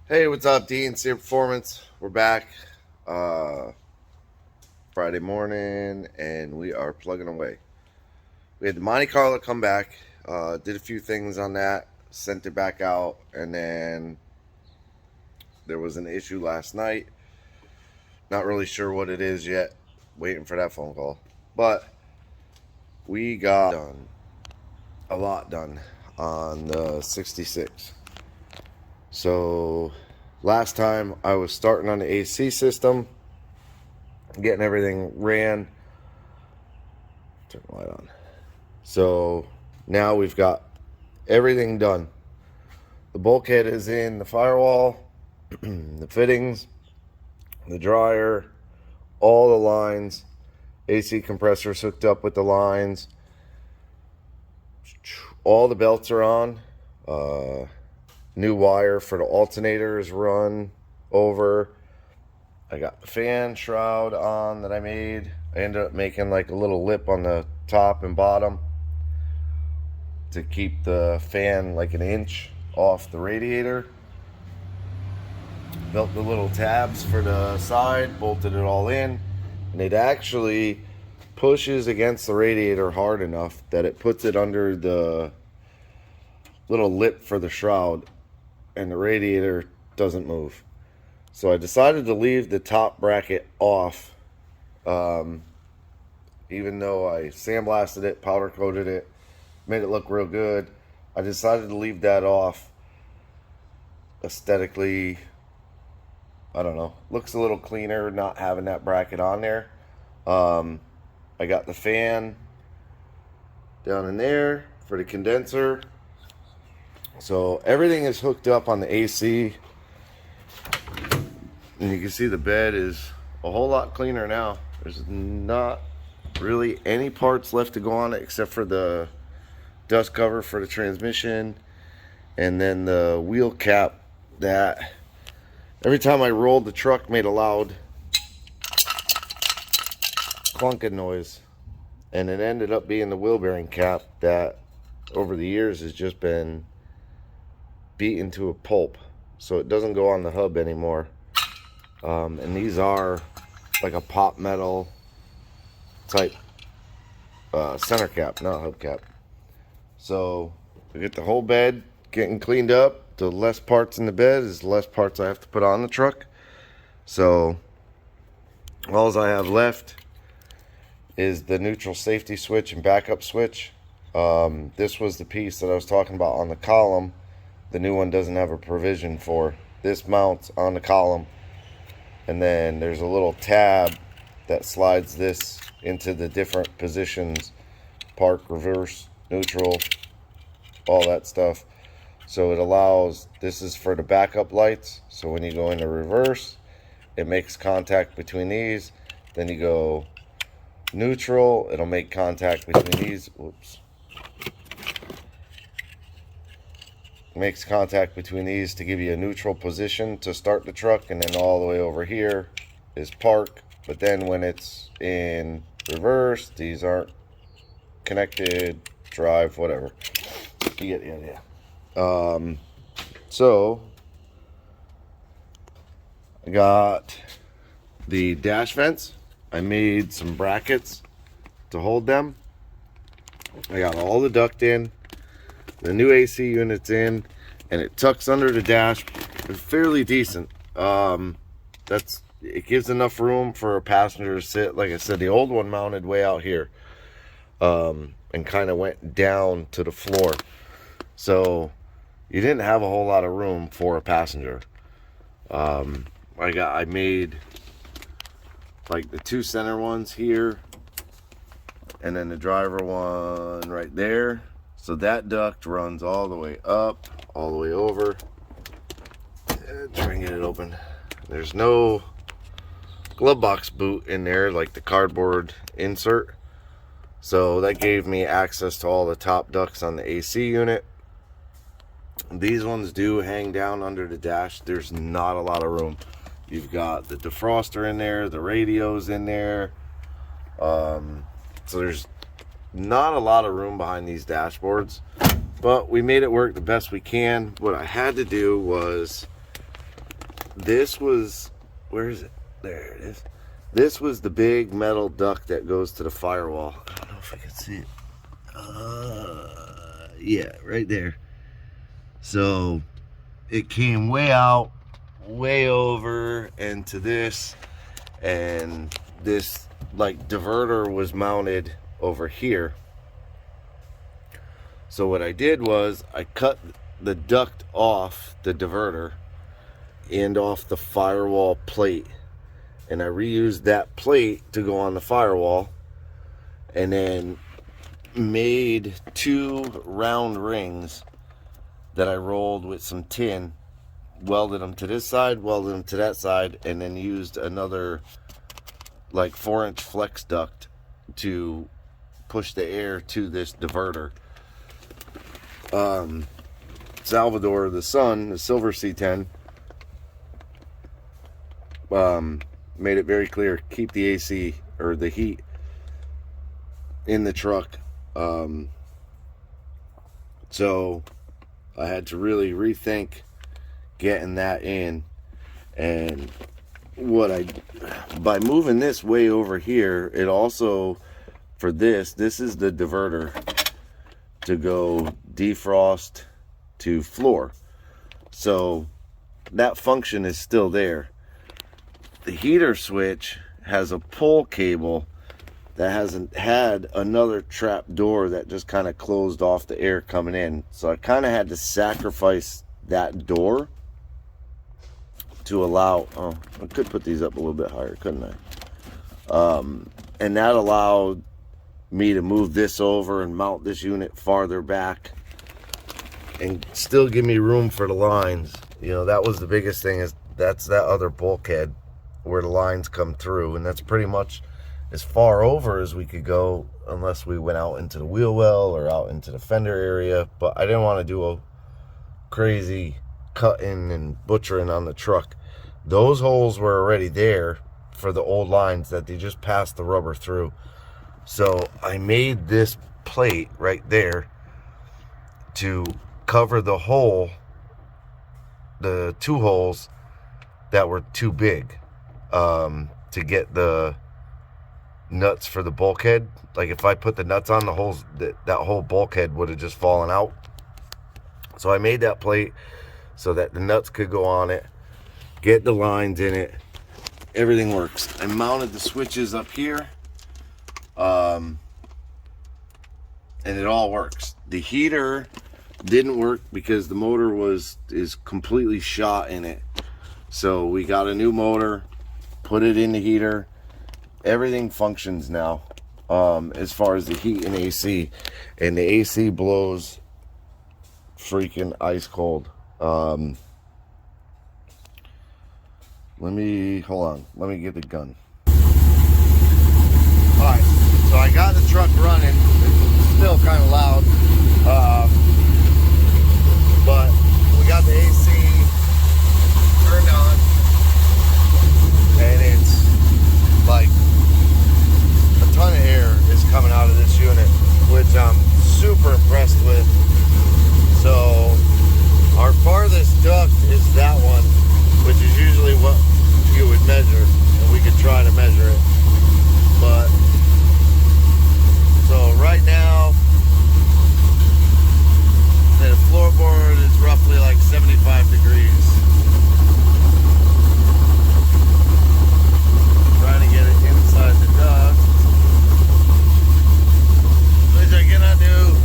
Hey, what's up, DNC Performance? We're back uh, Friday morning, and we are plugging away. We had the Monte Carlo come back, did a few things on that, sent it back out, and then there was an issue last night. Not really sure what it is yet. Waiting for that phone call. But we got done, a lot done on the 66. So last time I was starting on the AC system, getting everything ran. Turn the light on. So now we've got everything done. The bulkhead is in, the firewall, the fittings, the dryer, all the lines, AC compressors hooked up with the lines. All the belts are on. New wire for the alternators run over. I got the fan shroud on that I made. I ended up making like a little lip on the top and bottom to keep the fan like an inch off the radiator. Built the little tabs for the side, bolted it all in, and it actually pushes against the radiator hard enough that it puts it under the little lip for the shroud, and the radiator doesn't move. So I decided to leave the top bracket off, even though I sandblasted it, powder coated it, made it look real good. I decided to leave that off. Aesthetically, I don't know, looks a little cleaner not having that bracket on there. I got the fan down in there for the condenser. So everything is hooked up on the AC. And you can see the bed is a whole lot cleaner now. There's not really any parts left to go on it except for the dust cover for the transmission. And then the wheel cap that every time I rolled the truck made a loud clunking noise. And it ended up being the wheel bearing cap that over the years has just been beaten to a pulp. So it doesn't go on the hub anymore. And these are like a pop metal type center cap, not hub cap. So we get the whole bed getting cleaned up. The less parts in the bed is the less parts I have to put on the truck. So all I have left is the neutral safety switch and backup switch. This was the piece that I was talking about on the column. The new one doesn't have a provision for. This mounts on the column, and then there's a little tab that slides this into the different positions: park, reverse, neutral, all that stuff. So it allows, this is for the backup lights, so when you go into reverse it makes contact between these. Then you go neutral, it'll make contact between these. Whoops. Makes contact between these to give you a neutral position to start the truck, and then all the way over here is park. But then when it's in reverse, these aren't connected, drive, whatever. You get the idea. So I got the dash vents. I made some brackets to hold them. I got all the duct in, the new AC unit's in, and it tucks under the dash. It's fairly decent. It gives enough room for a passenger to sit. Like I said, the old one mounted way out here, and kind of went down to the floor. So you didn't have a whole lot of room for a passenger. I made like the two center ones here, and then the driver one right there. So that duct runs all the way up, all the way over. Try and get it open. There's no glove box boot in there like the cardboard insert. So that gave me access to all the top ducts on the AC unit. These ones do hang down under the dash. There's not a lot of room. You've got the defroster in there, the radio's in there. So there's not a lot of room behind these dashboards, but we made it work the best we can. What I had to do was this was, where is it? There it is. This was the big metal duct that goes to the firewall. I don't know if I can see it. Yeah, right there. So it came way out, way over into this, and this like diverter was mounted over here. So what I did was I cut the duct off the diverter and off the firewall plate, and I reused that plate to go on the firewall, and then made 2 round rings that I rolled with some tin, welded them to this side, welded them to that side, and then used another like 4-inch flex duct to push the air to this diverter. Salvadore, the son, the silver C10, made it very clear, keep the AC or the heat in the truck. So I had to really rethink getting that in, and by moving this way over here, it also, for this is the diverter to go defrost to floor. So that function is still there. The heater switch has a pull cable that hasn't had another trap door that just kind of closed off the air coming in. So I kind of had to sacrifice that door to allow, I could put these up a little bit higher, couldn't I? And that allowed me to move this over and mount this unit farther back and still give me room for the lines. You know, that was the biggest thing, is that's that other bulkhead where the lines come through, and that's pretty much as far over as we could go, unless we went out into the wheel well or out into the fender area. But I didn't want to do a crazy cutting and butchering on the truck. Those holes were already there for the old lines that they just passed the rubber through. So I made this plate right there to cover the hole, the 2 holes that were too big, to get the nuts for the bulkhead. Like if I put the nuts on the holes, that whole bulkhead would have just fallen out. So I made that plate so that the nuts could go on it, get the lines in it, everything works. I mounted the switches up here, and it all works. The heater didn't work because the motor is completely shot in it. So we got a new motor, put it in the heater. Everything functions now, as far as the heat and AC, and the AC blows freaking ice cold. Let me get the gun. Alright, so I got the truck running. It's still kind of loud, but we got the AC turned on, and it's like a ton of air is coming out of this unit, which I'm super impressed with. So our farthest duct is that one, which is usually what you would measure, and we could try to measure it. But so right now the floorboard is roughly like 75 degrees. Trying to get it inside the duct, which I cannot do.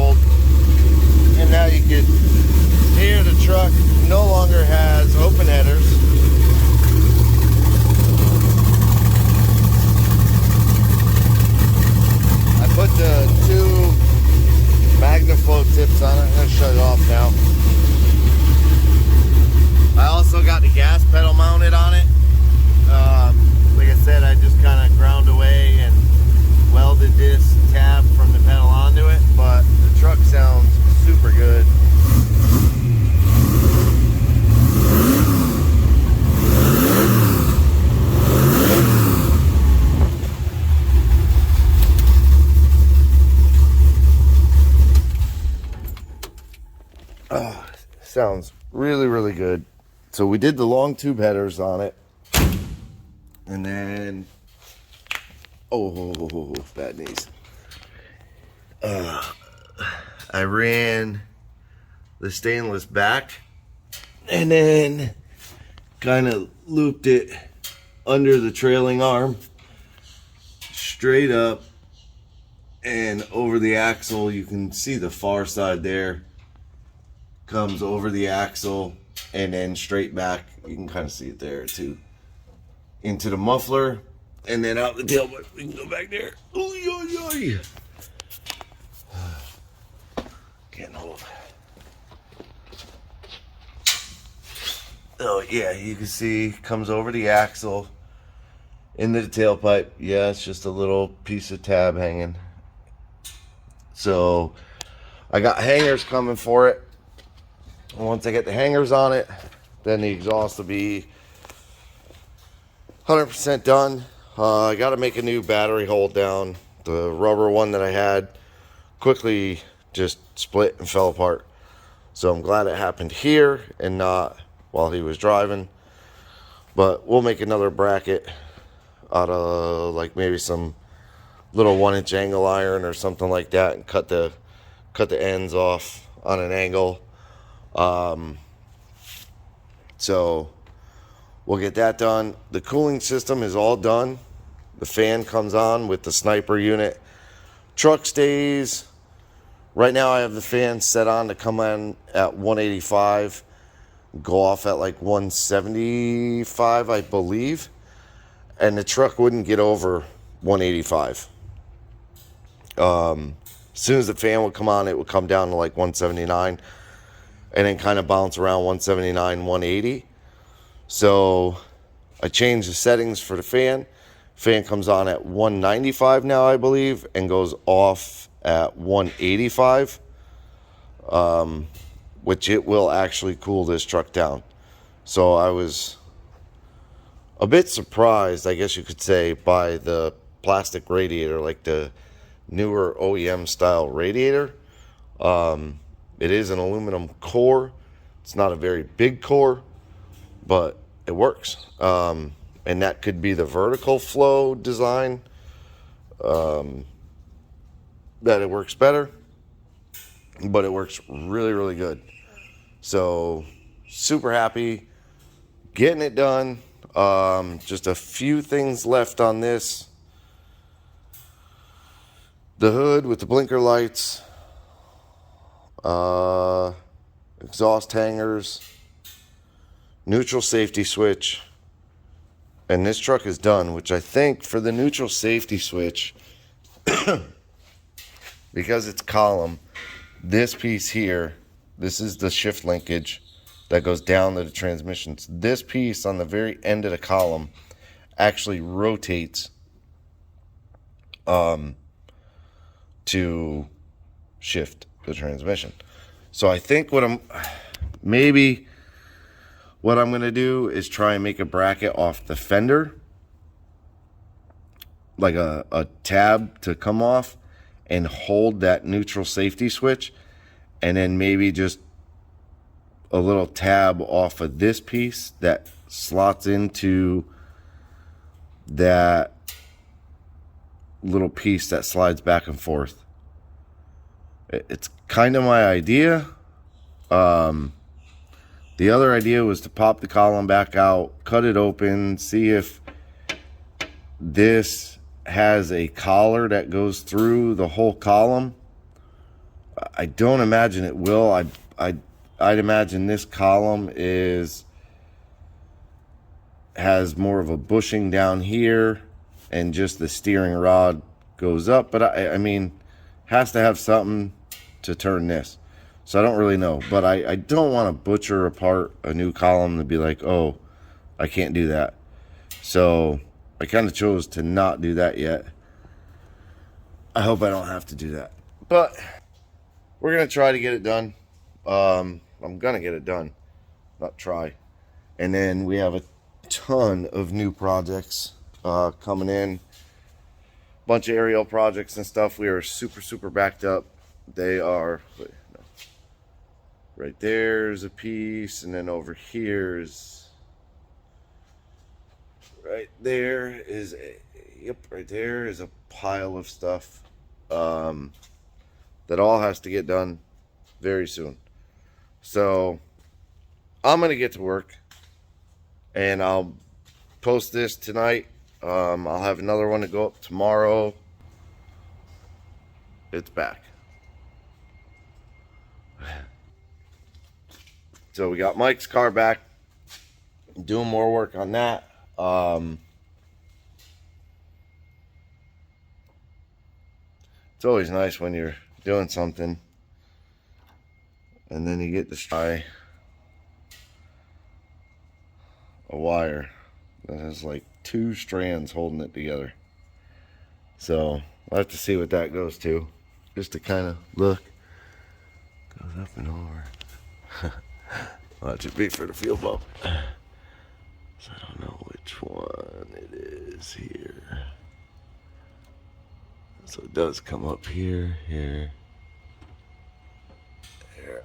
hold. And now you can hear the truck no longer has open headers. I put the 2 MagnaFlow tips on it. I'm going to shut it off now. I also got the gas pedal mounted on it. Like I said, I just kind of ground away and welded this tab from the pedal onto it, but the truck sounds super good. Sounds really good. So we did the long tube headers on it, and then bad knees. I ran the stainless back and then kind of looped it under the trailing arm straight up and over the axle. You can see the far side there comes over the axle and then straight back. You can kind of see it there too, into the muffler and then out the tailpipe. We can go back there. Getting old. Oh yeah, you can see comes over the axle into the tailpipe. Yeah, it's just a little piece of tab hanging. So I got hangers coming for it. And once I get the hangers on it, then the exhaust will be 100% done. I got to make a new battery hold down. The rubber one that I had quickly just split and fell apart. So I'm glad it happened here and not while he was driving. But we'll make another bracket out of like maybe some little 1-inch angle iron or something like that, and cut the ends off on an angle. So we'll get that done. The cooling system is all done. The fan comes on with the sniper unit. Truck stays. Right now I have the fan set on to come in at 185, go off at like 175, I believe. And the truck wouldn't get over 185. As soon as the fan would come on, it would come down to like 179 and then kind of bounce around 179, 180. So I changed the settings for the fan. Fan comes on at 195 now, I believe, and goes off at 185, which it will actually cool this truck down. So I was a bit surprised, I guess you could say, by the plastic radiator, like the newer OEM style radiator. It is an aluminum core. It's not a very big core, but it works. And that could be the vertical flow design, that it works better, but it works really good. So super happy getting it done. Just a few things left on this. The hood with the blinker lights, exhaust hangers, neutral safety switch, and this truck is done, which I think for the neutral safety switch, because it's column, this piece here, this is the shift linkage that goes down to the transmissions. This piece on the very end of the column actually rotates to shift the transmission. So I think what I'm going to do is try and make a bracket off the fender, like a tab to come off and hold that neutral safety switch, and then maybe just a little tab off of this piece that slots into that little piece that slides back and forth. It's kind of my idea. The other idea was to pop the column back out, cut it open, see if this has a collar that goes through the whole column. I don't imagine it will. I'd imagine this column has more of a bushing down here, and just the steering rod goes up. But I mean, has to have something to turn this. So I don't really know. But I don't want to butcher apart a new column to be like, oh, I can't do that. So I kind of chose to not do that yet. I hope I don't have to do that. But we're going to try to get it done. I'm going to get it done. Not try. And then we have a ton of new projects coming in. Bunch of aerial projects and stuff. We are super backed up. They are... Wait, no. Right there's a piece. And then over here's... Right there is a... Yep, right there is a pile of stuff. That all has to get done very soon. So I'm gonna get to work, and I'll post this tonight. I'll have another one to go up tomorrow. It's back. So we got Mike's car back. Doing more work on that. It's always nice when you're doing something and then you get to try a wire that has like 2 strands holding it together. So I'll have to see what that goes to, just to kind of look. Goes up and over. Well, that should be for the fuel pump. So I don't know which one it is here. So it does come up here, here.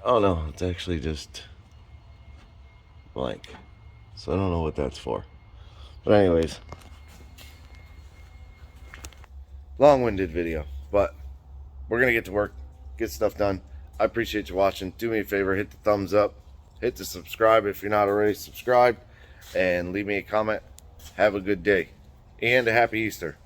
Oh no, it's actually just blank. So I don't know what that's for. But anyways, long-winded video, but we're gonna get to work, get stuff done. I appreciate you watching. Do me a favor, hit the thumbs up, hit the subscribe if you're not already subscribed, and leave me a comment. Have a good day and a happy Easter.